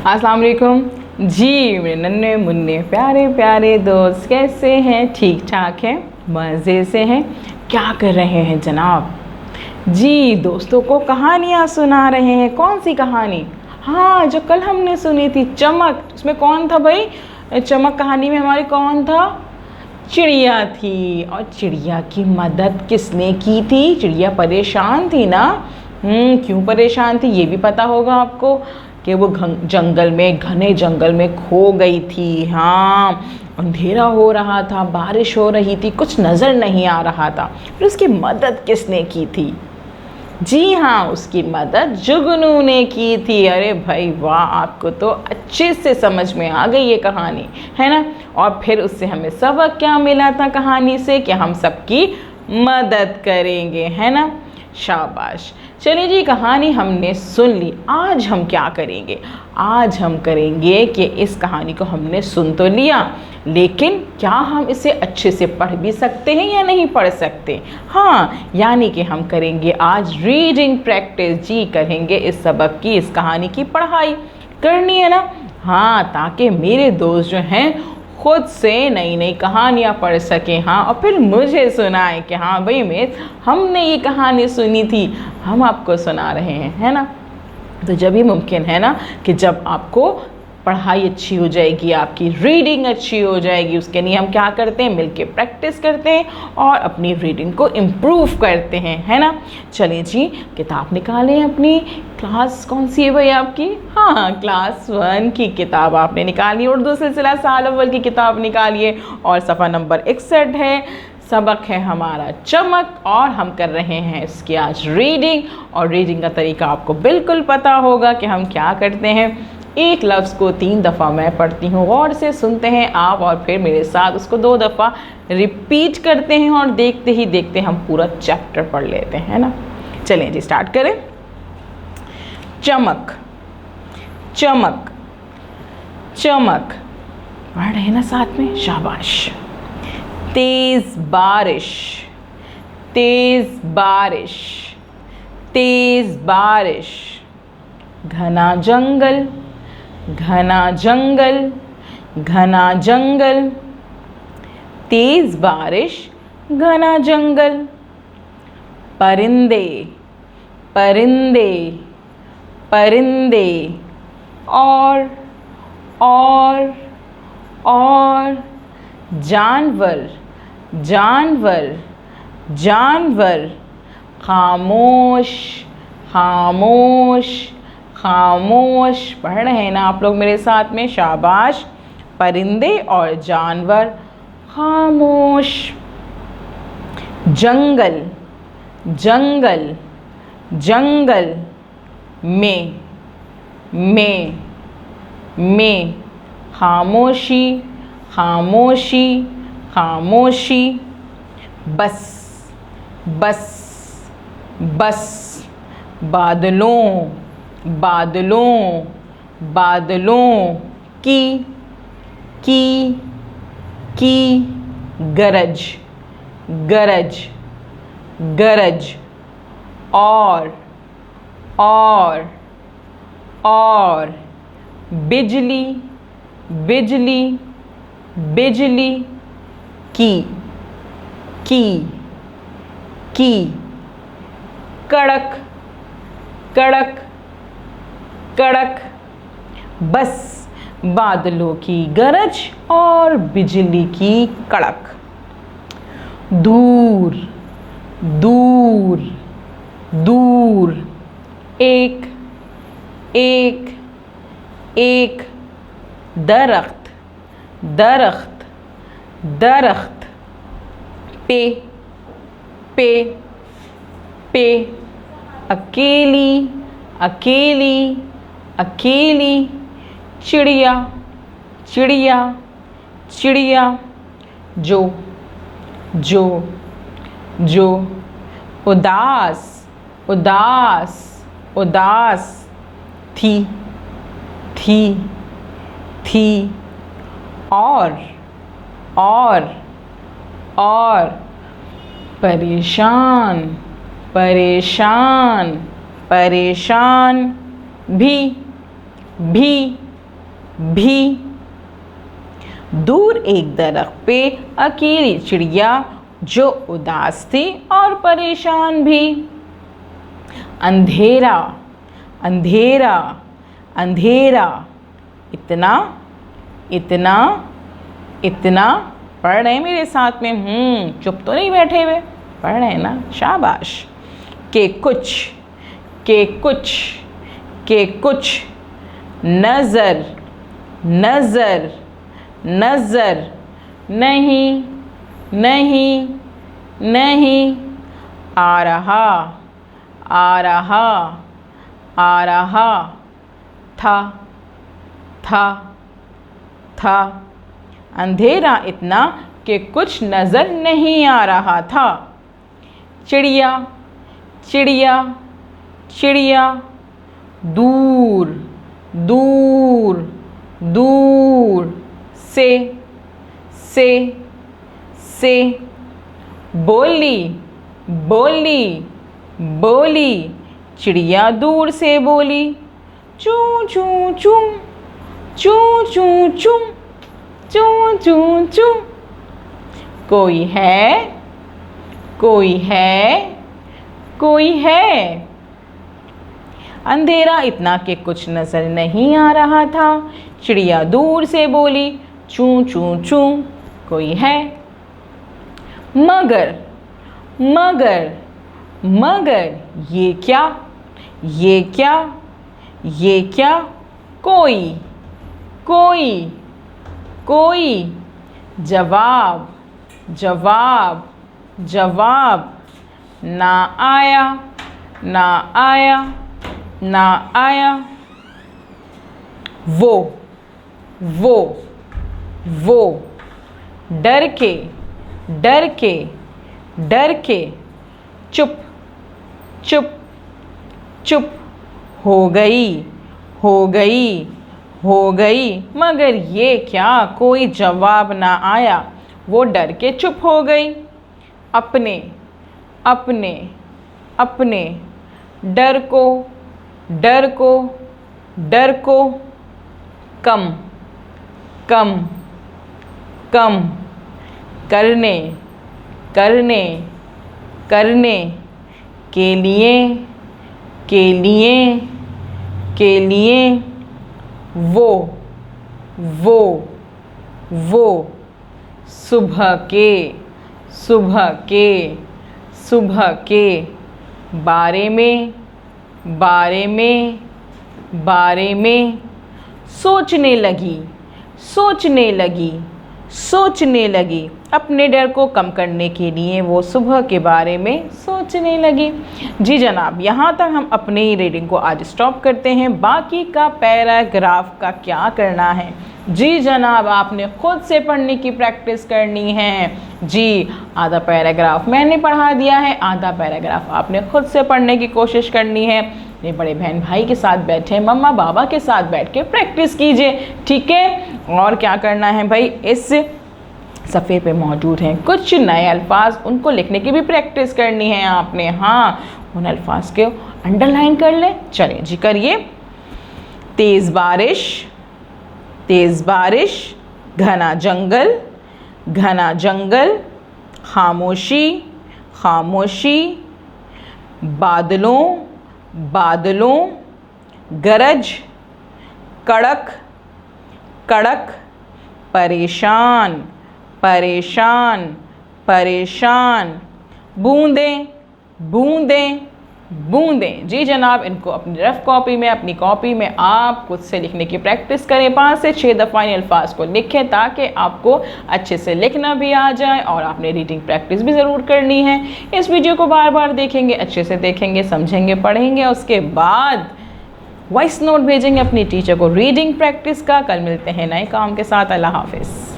अस्सलाम वालेकुम जी। मेरे नन्हे मुन्ने प्यारे प्यारे दोस्त कैसे हैं? ठीक ठाक हैं, मज़े से हैं? क्या कर रहे हैं जनाब? जी, दोस्तों को कहानियाँ सुना रहे हैं। कौन सी कहानी? हाँ, जो कल हमने सुनी थी, चमक। उसमें कौन था भाई? चमक कहानी में हमारी कौन था? चिड़िया थी। और चिड़िया की मदद किसने की थी? चिड़िया परेशान थी ना। क्यों परेशान थी ये भी पता होगा आपको, कि वो जंगल में, घने जंगल में खो गई थी। हाँ, अंधेरा हो रहा था, बारिश हो रही थी, कुछ नज़र नहीं आ रहा था। फिर उसकी मदद किसने की थी? जी हाँ, उसकी मदद जुगनू ने की थी। अरे भाई वाह, आपको तो अच्छे से समझ में आ गई ये कहानी, है ना। और फिर उससे हमें सबक क्या मिला था कहानी से? कि हम सबकी मदद करेंगे, है ना। शाबाश। चलिए जी, कहानी हमने सुन ली। आज हम क्या करेंगे? आज हम करेंगे कि इस कहानी को हमने सुन तो लिया, लेकिन क्या हम इसे अच्छे से पढ़ भी सकते हैं या नहीं पढ़ सकते? हाँ, यानी कि हम करेंगे आज रीडिंग प्रैक्टिस। जी, करेंगे इस सबक की, इस कहानी की पढ़ाई करनी है ना। हाँ, ताकि मेरे दोस्त जो हैं खुद से नई नई कहानियाँ पढ़ सकें। हाँ, और फिर मुझे सुनाएं कि हाँ भाई हमने ये कहानी सुनी थी, हम आपको सुना रहे हैं, है ना। तो जब भी मुमकिन है ना कि जब आपको पढ़ाई अच्छी हो जाएगी, आपकी रीडिंग अच्छी हो जाएगी, उसके लिए हम क्या करते हैं? मिलके प्रैक्टिस करते हैं और अपनी रीडिंग को इम्प्रूव करते हैं, है ना। चलिए जी, किताब निकालें अपनी। क्लास कौन सी है भाई आपकी? हाँ, क्लास 1 की किताब आपने निकाली। उर्दू सिलसिला साल अव्वल की किताब निकालिए और सफ़ा नंबर 61 है। सबक है हमारा चमक और हम कर रहे हैं इसकी आज रीडिंग। और रीडिंग का तरीका आपको बिल्कुल पता होगा कि हम क्या करते हैं। एक लफ्ज़ को 3 दफ़ा मैं पढ़ती हूँ, गौर से सुनते हैं आप, और फिर मेरे साथ उसको 2 दफ़ा रिपीट करते हैं और देखते ही देखते हम पूरा चैप्टर पढ़ लेते हैं, है ना। चलें जी, स्टार्ट करें। चमक, चमक, चमक। पढ़ रहे हैं ना साथ में? शाबाश। तेज़ बारिश, तेज़ बारिश, तेज़ बारिश। घना जंगल, घना जंगल, घना जंगल। तेज़ बारिश, घना जंगल। परिंदे, परिंदे, परिंदे। और जानवर, जानवर, जानवर। खामोश, खामोश, खामोश। पढ़ रहे हैं ना आप लोग मेरे साथ में? शाबाश। परिंदे और जानवर, खामोश। जंगल, जंगल, जंगल। में, खामोशी, खामोशी, खामोशी। बस, बस, बस। बादलों, बादलों, बादलों। की, गरज, गरज, गरज। और बिजली, बिजली, बिजली। की, कड़क, कड़क, कड़क। बस बादलों की गरज और बिजली की कड़क। दूर, दूर, दूर। एक, दरख्त, दरख्त, दरख्त। पे। अकेली, अकेली, अकेली। चिड़िया, चिड़िया, चिड़िया। जो, उदास, उदास, उदास। थी, और परेशान, परेशान, परेशान। भी, भी। दूर एक दरख्त पे अकेली चिड़िया जो उदास थी और परेशान भी। अंधेरा अंधेरा अंधेरा, इतना इतना इतना। पढ़ रहे हैं मेरे साथ में? चुप तो नहीं बैठे हुए, पढ़ रहे हैं ना, शाबाश। के कुछ के कुछ के कुछ नज़र नज़र नज़र नहीं नहीं नहीं। आ रहा आ रहा आ रहा था था था। अंधेरा इतना कि कुछ नज़र नहीं आ रहा था। चिड़िया चिड़िया चिड़िया दूर दूर दूर से से बोली बोली बोली। चिड़िया दूर से बोली चूं चूं चूं चूं चूं चूं चूं चूं चूं। कोई है कोई है कोई है। अंधेरा इतना कि कुछ नज़र नहीं आ रहा था। चिड़िया दूर से बोली चूं चूं चूं, कोई है। मगर मगर मगर ये क्या ये क्या ये क्या। कोई कोई कोई जवाब जवाब जवाब। ना आया ना आया ना आया। वो डर के डर के डर के चुप चुप चुप हो गई हो गई हो गई। मगर ये क्या, कोई जवाब ना आया। वो डर के चुप हो गई। अपने अपने अपने डर को डर को डर को कम कम कम करने करने करने के लिए के लिए के लिए। वो सुबह के सुबह के सुबह के बारे में बारे में बारे में सोचने लगी सोचने लगी सोचने लगी। अपने डर को कम करने के लिए वो सुबह के बारे में सोचने लगी। जी जनाब, यहाँ तक हम अपनी रीडिंग को आज स्टॉप करते हैं। बाकी का पैराग्राफ का क्या करना है? जी जनाब, आपने खुद से पढ़ने की प्रैक्टिस करनी है। जी, आधा पैराग्राफ मैंने पढ़ा दिया है, आधा पैराग्राफ आपने खुद से पढ़ने की कोशिश करनी है। अपने बड़े बहन भाई के साथ बैठे, मम्मा बाबा के साथ बैठ के प्रैक्टिस कीजिए, ठीक है। और क्या करना है भाई, इस सफ़े पे मौजूद हैं कुछ नए अल्फाज, उनको लिखने की भी प्रैक्टिस करनी है आपने। हाँ, उन अल्फाज के अंडरलाइन कर ले। चलिए जी, करिए। तेज़ बारिश तेज़ बारिश, घना जंगल घना जंगल, खामोशी खामोशी, बादलों बादलों, गरज कड़क कड़क, परेशान परेशान परेशान, बूंदें बूंदें बूंदें। जी जनाब, इनको अपनी रफ कॉपी में, अपनी कॉपी में आप खुद से लिखने की प्रैक्टिस करें। 5 से 6 दफ़ा इन अल्फाज को लिखें ताकि आपको अच्छे से लिखना भी आ जाए। और आपने रीडिंग प्रैक्टिस भी ज़रूर करनी है। इस वीडियो को बार बार देखेंगे, अच्छे से देखेंगे, समझेंगे, पढ़ेंगे, उसके बाद वॉइस नोट भेजेंगे अपनी टीचर को रीडिंग प्रैक्टिस का। कल मिलते हैं नए काम के साथ। अल्लाह हाफिज़।